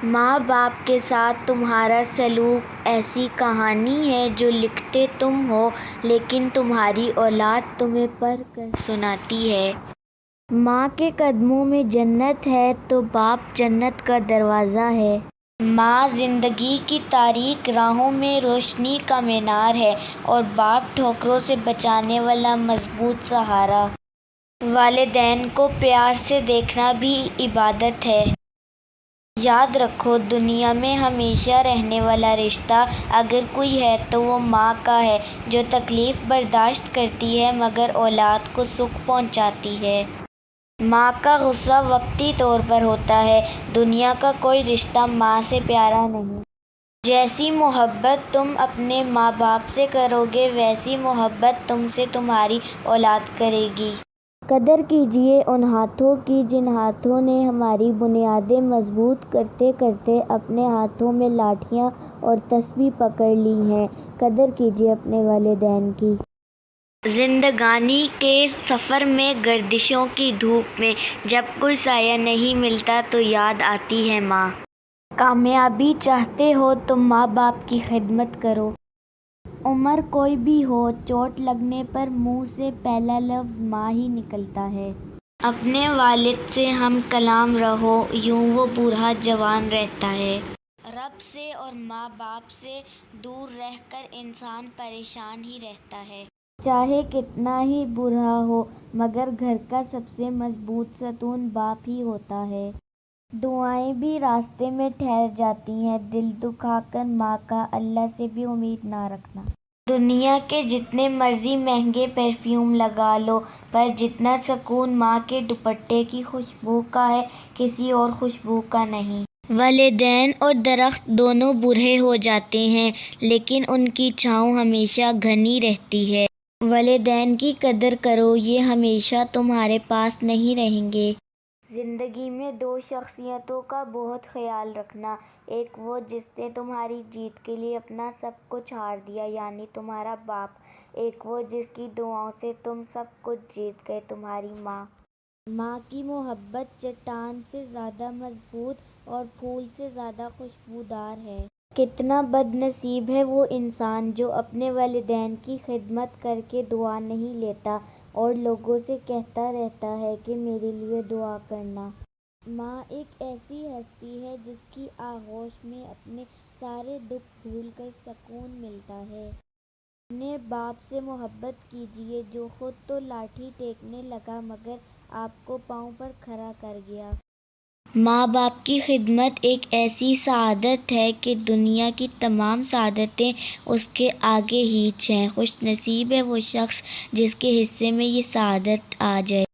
ماں باپ کے ساتھ تمہارا سلوک ایسی کہانی ہے جو لکھتے تم ہو لیکن تمہاری اولاد تمہیں پڑھ کر سناتی ہے۔ ماں کے قدموں میں جنت ہے تو باپ جنت کا دروازہ ہے۔ ماں زندگی کی تاریک راہوں میں روشنی کا مینار ہے اور باپ ٹھوکروں سے بچانے والا مضبوط سہارا۔ والدین کو پیار سے دیکھنا بھی عبادت ہے۔ یاد رکھو، دنیا میں ہمیشہ رہنے والا رشتہ اگر کوئی ہے تو وہ ماں کا ہے، جو تکلیف برداشت کرتی ہے مگر اولاد کو سکھ پہنچاتی ہے۔ ماں کا غصہ وقتی طور پر ہوتا ہے، دنیا کا کوئی رشتہ ماں سے پیارا نہیں۔ جیسی محبت تم اپنے ماں باپ سے کرو گے ویسی محبت تم سے تمہاری اولاد کرے گی۔ قدر کیجیے ان ہاتھوں کی جن ہاتھوں نے ہماری بنیادیں مضبوط کرتے کرتے اپنے ہاتھوں میں لاٹھیاں اور تسبیح پکڑ لی ہیں۔ قدر کیجیے اپنے والدین کی۔ زندگانی کے سفر میں، گردشوں کی دھوپ میں جب کوئی سایہ نہیں ملتا تو یاد آتی ہے ماں۔ کامیابی چاہتے ہو تو ماں باپ کی خدمت کرو۔ عمر کوئی بھی ہو، چوٹ لگنے پر منہ سے پہلا لفظ ماں ہی نکلتا ہے۔ اپنے والد سے ہم کلام رہو، یوں وہ بوڑھا جوان رہتا ہے۔ رب سے اور ماں باپ سے دور رہ کر انسان پریشان ہی رہتا ہے۔ چاہے کتنا ہی بوڑھا ہو مگر گھر کا سب سے مضبوط ستون باپ ہی ہوتا ہے۔ دعائیں بھی راستے میں ٹھہر جاتی ہیں، دل دکھا کر ماں کا اللہ سے بھی امید نہ رکھنا۔ دنیا کے جتنے مرضی مہنگے پرفیوم لگا لو پر جتنا سکون ماں کے دوپٹے کی خوشبو کا ہے کسی اور خوشبو کا نہیں۔ والدین اور درخت دونوں بوڑھے ہو جاتے ہیں لیکن ان کی چھاؤں ہمیشہ گھنی رہتی ہے۔ والدین کی قدر کرو، یہ ہمیشہ تمہارے پاس نہیں رہیں گے۔ زندگی میں دو شخصیتوں کا بہت خیال رکھنا، ایک وہ جس نے تمہاری جیت کے لیے اپنا سب کچھ ہار دیا یعنی تمہارا باپ، ایک وہ جس کی دعاؤں سے تم سب کچھ جیت گئے، تمہاری ماں۔ ماں کی محبت چٹان سے زیادہ مضبوط اور پھول سے زیادہ خوشبودار ہے۔ کتنا بد نصیب ہے وہ انسان جو اپنے والدین کی خدمت کر کے دعا نہیں لیتا اور لوگوں سے کہتا رہتا ہے کہ میرے لیے دعا کرنا۔ ماں ایک ایسی ہستی ہے جس کی آغوش میں اپنے سارے دکھ بھول کر سکون ملتا ہے۔ اپنے باپ سے محبت کیجیے جو خود تو لاٹھی ٹیکنے لگا مگر آپ کو پاؤں پر کھڑا کر گیا۔ ماں باپ کی خدمت ایک ایسی سعادت ہے کہ دنیا کی تمام سعادتیں اس کے آگے ہیچ ہیں۔ خوش نصیب ہے وہ شخص جس کے حصے میں یہ سعادت آ جائے۔